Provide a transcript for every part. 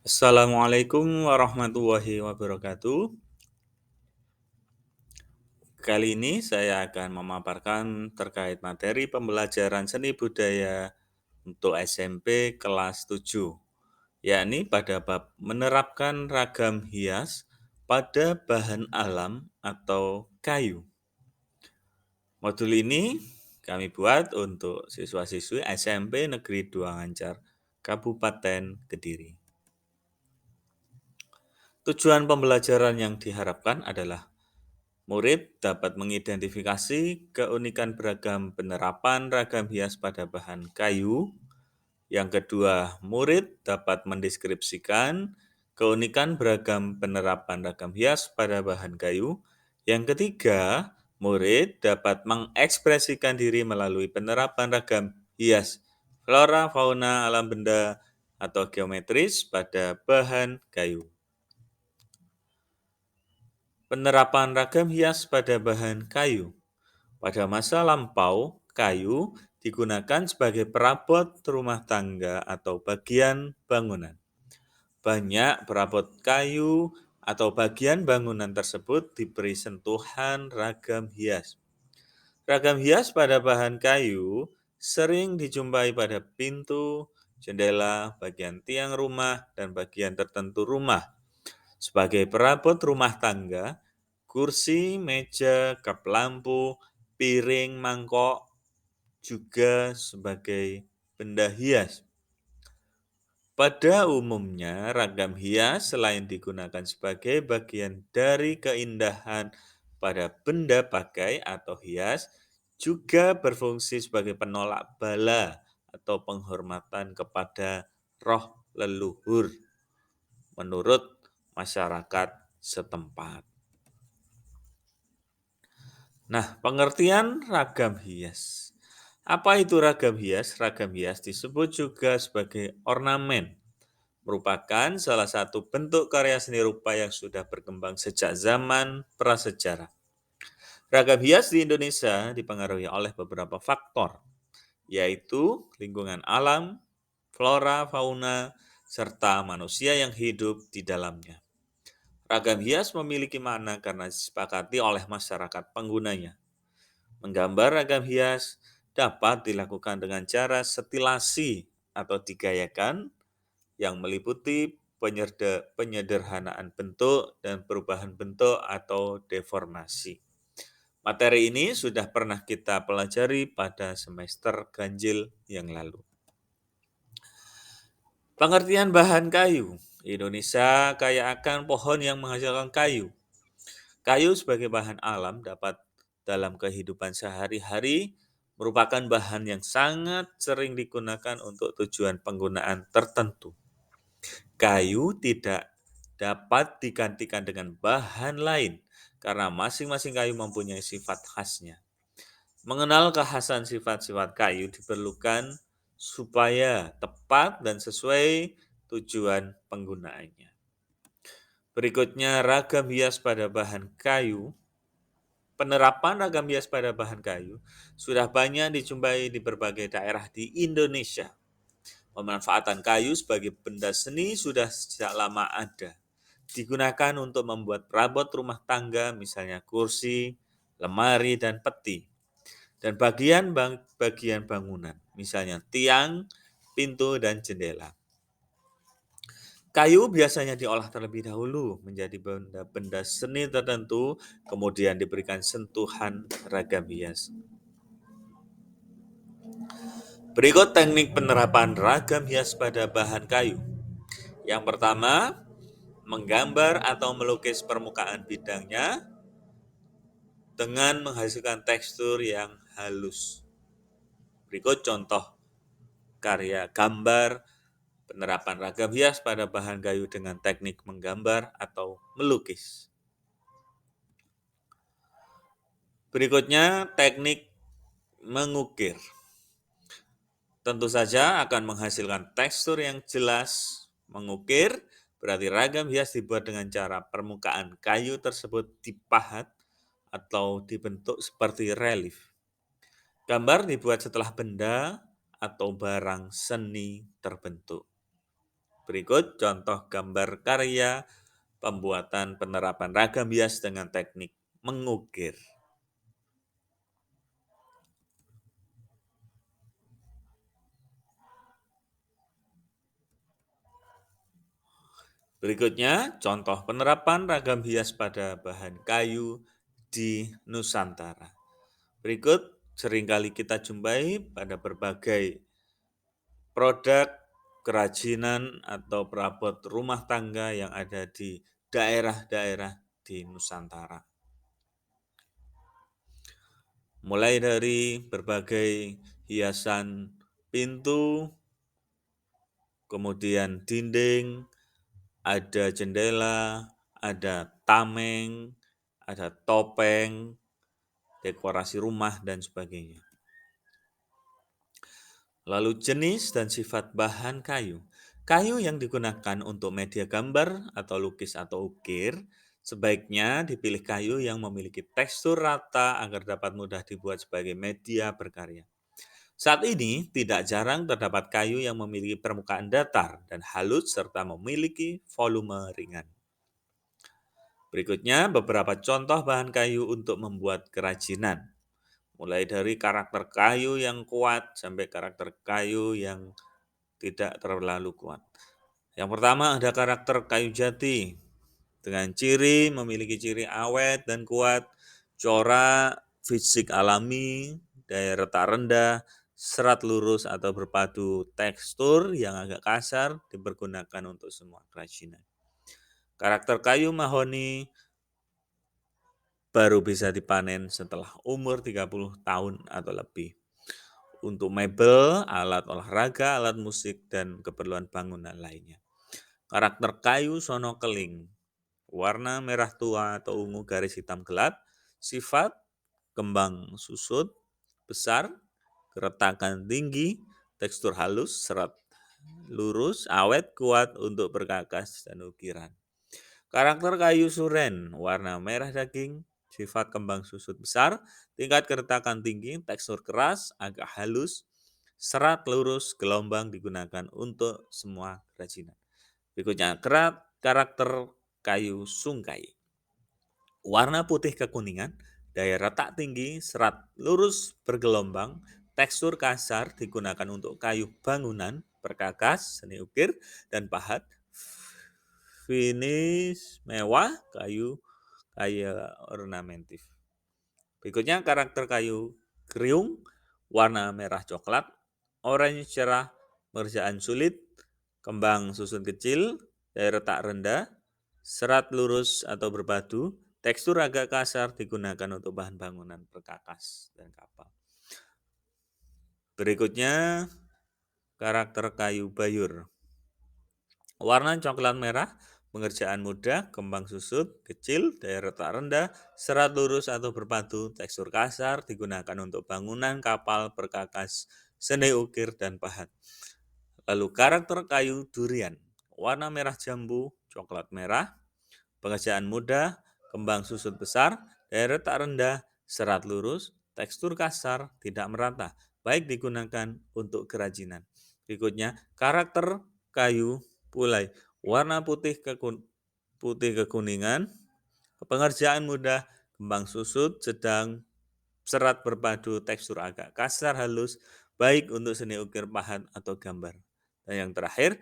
Assalamualaikum warahmatullahi wabarakatuh. Kali ini saya akan memaparkan terkait materi pembelajaran seni budaya untuk SMP kelas 7, yakni pada bab menerapkan ragam hias pada bahan alam atau kayu. Modul ini kami buat untuk siswa-siswi SMP Negeri 2 Ngancar, Kabupaten Kediri. Tujuan pembelajaran yang diharapkan adalah murid dapat mengidentifikasi keunikan beragam penerapan ragam hias pada bahan kayu. Yang kedua, murid dapat mendeskripsikan keunikan beragam penerapan ragam hias pada bahan kayu. Yang ketiga, murid dapat mengekspresikan diri melalui penerapan ragam hias flora, fauna, alam benda, atau geometris pada bahan kayu. Penerapan ragam hias pada bahan kayu. Pada masa lampau, kayu digunakan sebagai perabot rumah tangga atau bagian bangunan. Banyak perabot kayu atau bagian bangunan tersebut diberi sentuhan ragam hias. Ragam hias pada bahan kayu sering dijumpai pada pintu, jendela, bagian tiang rumah, dan bagian tertentu rumah. Sebagai perabot rumah tangga, kursi, meja, kap lampu, piring, mangkok, juga sebagai benda hias. Pada umumnya, ragam hias selain digunakan sebagai bagian dari keindahan pada benda pakai atau hias, juga berfungsi sebagai penolak bala atau penghormatan kepada roh leluhur menurut masyarakat setempat. Nah, pengertian ragam hias. Apa itu ragam hias? Ragam hias disebut juga sebagai ornamen, merupakan salah satu bentuk karya seni rupa yang sudah berkembang sejak zaman prasejarah. Ragam hias di Indonesia dipengaruhi oleh beberapa faktor, yaitu lingkungan alam, flora, fauna, serta manusia yang hidup di dalamnya. Ragam hias memiliki makna karena disepakati oleh masyarakat penggunanya. Menggambar ragam hias dapat dilakukan dengan cara setilasi atau digayakan yang meliputi penyederhanaan bentuk dan perubahan bentuk atau deformasi. Materi ini sudah pernah kita pelajari pada semester ganjil yang lalu. Pengertian bahan kayu. Indonesia kaya akan pohon yang menghasilkan kayu. Kayu sebagai bahan alam dapat dalam kehidupan sehari-hari merupakan bahan yang sangat sering digunakan untuk tujuan penggunaan tertentu. Kayu tidak dapat digantikan dengan bahan lain karena masing-masing kayu mempunyai sifat khasnya. Mengenal kekhasan sifat-sifat kayu diperlukan supaya tepat dan sesuai tujuan penggunaannya. Berikutnya, ragam hias pada bahan kayu. Penerapan ragam hias pada bahan kayu sudah banyak dijumpai di berbagai daerah di Indonesia. Pemanfaatan kayu sebagai benda seni sudah sejak lama ada. Digunakan untuk membuat perabot rumah tangga, misalnya kursi, lemari, dan peti. Dan bagian bangunan, misalnya tiang, pintu, dan jendela. Kayu biasanya diolah terlebih dahulu menjadi benda-benda seni tertentu, kemudian diberikan sentuhan ragam hias. Berikut teknik penerapan ragam hias pada bahan kayu. Yang pertama, menggambar atau melukis permukaan bidangnya dengan menghasilkan tekstur yang halus. Berikut contoh karya gambar penerapan ragam hias pada bahan kayu dengan teknik menggambar atau melukis. Berikutnya, teknik mengukir. Tentu saja akan menghasilkan tekstur yang jelas. Mengukir berarti ragam hias dibuat dengan cara permukaan kayu tersebut dipahat atau dibentuk seperti relief. Gambar dibuat setelah benda atau barang seni terbentuk. Berikut contoh gambar karya pembuatan penerapan ragam hias dengan teknik mengukir. Berikutnya, contoh penerapan ragam hias pada bahan kayu di Nusantara. Berikut seringkali kita jumpai pada berbagai produk kerajinan atau perabot rumah tangga yang ada di daerah-daerah di Nusantara. Mulai dari berbagai hiasan pintu, kemudian dinding, ada jendela, ada tameng, ada topeng, dekorasi rumah, dan sebagainya. Lalu jenis dan sifat bahan kayu. Kayu yang digunakan untuk media gambar atau lukis atau ukir, sebaiknya dipilih kayu yang memiliki tekstur rata agar dapat mudah dibuat sebagai media berkarya. Saat ini, tidak jarang terdapat kayu yang memiliki permukaan datar dan halus serta memiliki volume ringan. Berikutnya, beberapa contoh bahan kayu untuk membuat kerajinan. Mulai dari karakter kayu yang kuat sampai karakter kayu yang tidak terlalu kuat. Yang pertama ada karakter kayu jati dengan memiliki ciri awet dan kuat, corak fisik alami, daya retak rendah, serat lurus atau berpadu tekstur yang agak kasar dipergunakan untuk semua kerajinan. Karakter kayu mahoni baru bisa dipanen setelah umur 30 tahun atau lebih. Untuk mebel, alat olahraga, alat musik, dan keperluan bangunan lainnya. Karakter kayu sono keling, warna merah tua atau ungu garis hitam gelap, sifat kembang susut, besar, keretakan tinggi, tekstur halus, serat lurus, awet, kuat untuk perkakas dan ukiran. Karakter kayu suren, warna merah daging, sifat kembang susut besar, tingkat keretakan tinggi, tekstur keras, agak halus, serat lurus, gelombang digunakan untuk semua kerajinan. Berikutnya, karakter kayu sungkai. Warna putih kekuningan, daya retak tinggi, serat lurus bergelombang, tekstur kasar digunakan untuk kayu bangunan, perkakas, seni ukir, dan pahat. Finish mewah, kayu ornamentif. Berikutnya karakter kayu kriung, warna merah coklat, oranye cerah, pengerjaan sulit, kembang susun kecil, daya retak rendah, serat lurus atau berpadu, tekstur agak kasar digunakan untuk bahan bangunan perkakas dan kapal. Berikutnya karakter kayu bayur. Warna coklat merah, pengerjaan mudah, kembang susut, kecil, daya retak rendah, serat lurus atau berpadu, tekstur kasar, digunakan untuk bangunan, kapal, perkakas, seni ukir, dan pahat. Lalu karakter kayu durian, warna merah jambu, coklat merah, pengerjaan mudah, kembang susut besar, daya retak rendah, serat lurus, tekstur kasar, tidak merata, baik digunakan untuk kerajinan. Berikutnya, karakter kayu pulai, warna putih kekuningan, pengerjaan mudah, kembang susut sedang, serat berpadu, tekstur agak kasar halus, baik untuk seni ukir pahat atau gambar. Dan yang terakhir,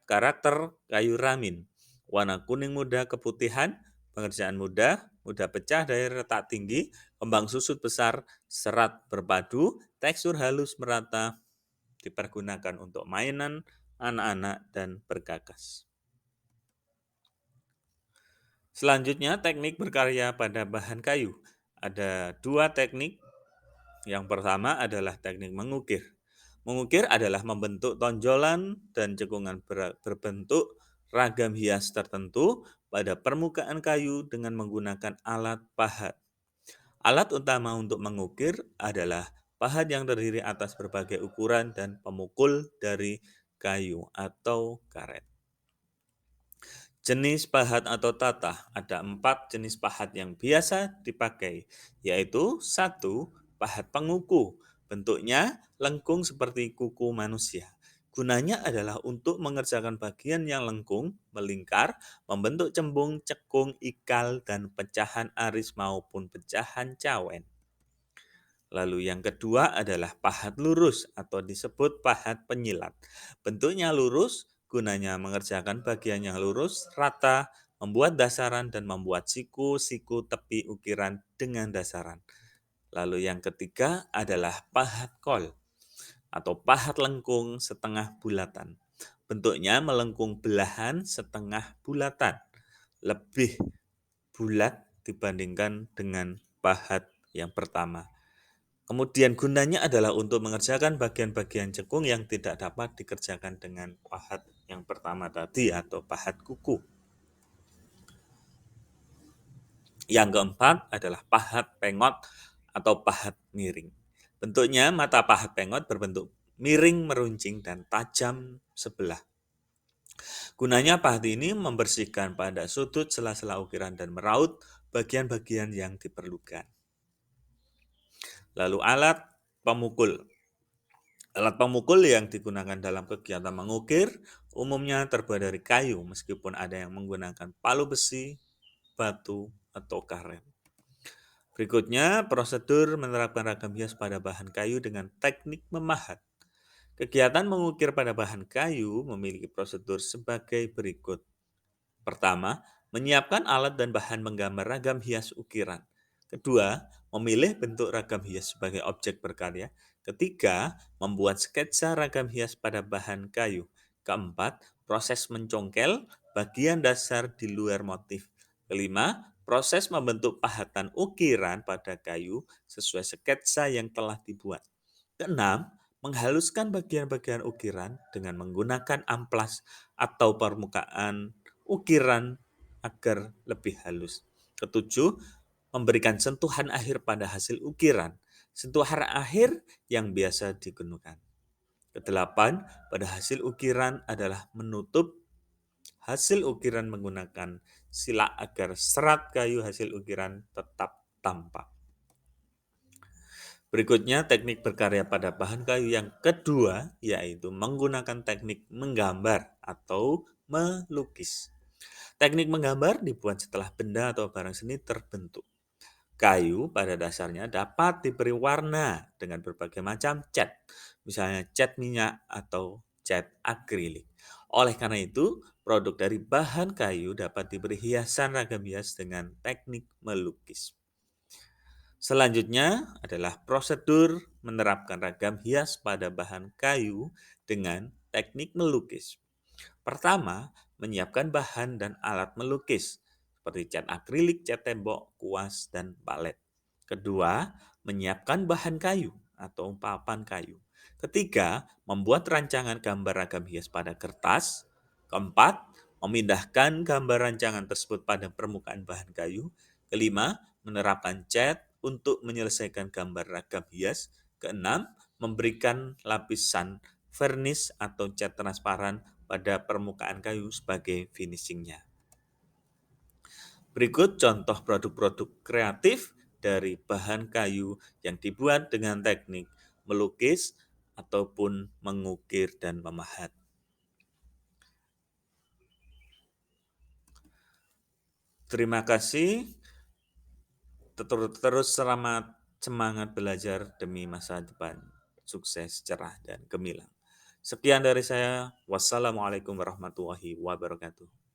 karakter kayu ramin, warna kuning muda keputihan, pengerjaan mudah, mudah pecah, daya retak tinggi, kembang susut besar, serat berpadu, tekstur halus merata, dipergunakan untuk mainan anak-anak dan bergagas. Selanjutnya, teknik berkarya pada bahan kayu. Ada dua teknik. Yang pertama adalah teknik mengukir. Mengukir adalah membentuk tonjolan dan cekungan berbentuk ragam hias tertentu pada permukaan kayu dengan menggunakan alat pahat. Alat utama untuk mengukir adalah pahat yang terdiri atas berbagai ukuran dan pemukul dari kayu atau karet. Jenis pahat atau tatah, ada 4 jenis pahat yang biasa dipakai, yaitu 1. Pahat penguku, bentuknya lengkung seperti kuku manusia. Gunanya adalah untuk mengerjakan bagian yang lengkung, melingkar, membentuk cembung, cekung, ikal, dan pecahan aris maupun pecahan cawen. Lalu yang kedua adalah pahat lurus atau disebut pahat penyilat. Bentuknya lurus, gunanya mengerjakan bagian yang lurus, rata, membuat dasaran dan membuat siku-siku tepi ukiran dengan dasaran. Lalu yang ketiga adalah pahat kol atau pahat lengkung setengah bulatan. Bentuknya melengkung belahan setengah bulatan, lebih bulat dibandingkan dengan pahat yang pertama. Kemudian gunanya adalah untuk mengerjakan bagian-bagian cekung yang tidak dapat dikerjakan dengan pahat yang pertama tadi atau pahat kuku. Yang keempat adalah pahat pengot atau pahat miring. Bentuknya mata pahat pengot berbentuk miring meruncing dan tajam sebelah. Gunanya pahat ini membersihkan pada sudut sela-sela ukiran dan meraut bagian-bagian yang diperlukan. Lalu alat pemukul. Alat pemukul yang digunakan dalam kegiatan mengukir umumnya terbuat dari kayu, meskipun ada yang menggunakan palu besi, batu, atau karet. Berikutnya, prosedur menerapkan ragam hias pada bahan kayu dengan teknik memahat. Kegiatan mengukir pada bahan kayu memiliki prosedur sebagai berikut. Pertama, menyiapkan alat dan bahan menggambar ragam hias ukiran. Kedua, memilih bentuk ragam hias sebagai objek berkarya. Ketiga, membuat sketsa ragam hias pada bahan kayu. Keempat, proses mencongkel bagian dasar di luar motif. Kelima, proses membentuk pahatan ukiran pada kayu sesuai sketsa yang telah dibuat. Keenam, menghaluskan bagian-bagian ukiran dengan menggunakan amplas atau permukaan ukiran agar lebih halus. Ketujuh, memberikan sentuhan akhir pada hasil ukiran, sentuhan akhir yang biasa digunakan. Kedelapan, pada hasil ukiran adalah menutup hasil ukiran menggunakan sila agar serat kayu hasil ukiran tetap tampak. Berikutnya teknik berkarya pada bahan kayu yang kedua yaitu menggunakan teknik menggambar atau melukis. Teknik menggambar dibuat setelah benda atau barang seni terbentuk. Kayu pada dasarnya dapat diberi warna dengan berbagai macam cat, misalnya cat minyak atau cat akrilik. Oleh karena itu, produk dari bahan kayu dapat diberi hiasan ragam hias dengan teknik melukis. Selanjutnya adalah prosedur menerapkan ragam hias pada bahan kayu dengan teknik melukis. Pertama, menyiapkan bahan dan alat melukis seperti cat akrilik, cat tembok, kuas, dan palet. Kedua, menyiapkan bahan kayu atau papan kayu. Ketiga, membuat rancangan gambar ragam hias pada kertas. Keempat, memindahkan gambar rancangan tersebut pada permukaan bahan kayu. Kelima, menerapkan cat untuk menyelesaikan gambar ragam hias. Keenam, memberikan lapisan vernis atau cat transparan pada permukaan kayu sebagai finishingnya. Berikut contoh produk-produk kreatif dari bahan kayu yang dibuat dengan teknik melukis ataupun mengukir dan memahat. Terima kasih. Terus selamat semangat belajar demi masa depan. Sukses, cerah, dan gemilang. Sekian dari saya. Wassalamualaikum warahmatullahi wabarakatuh.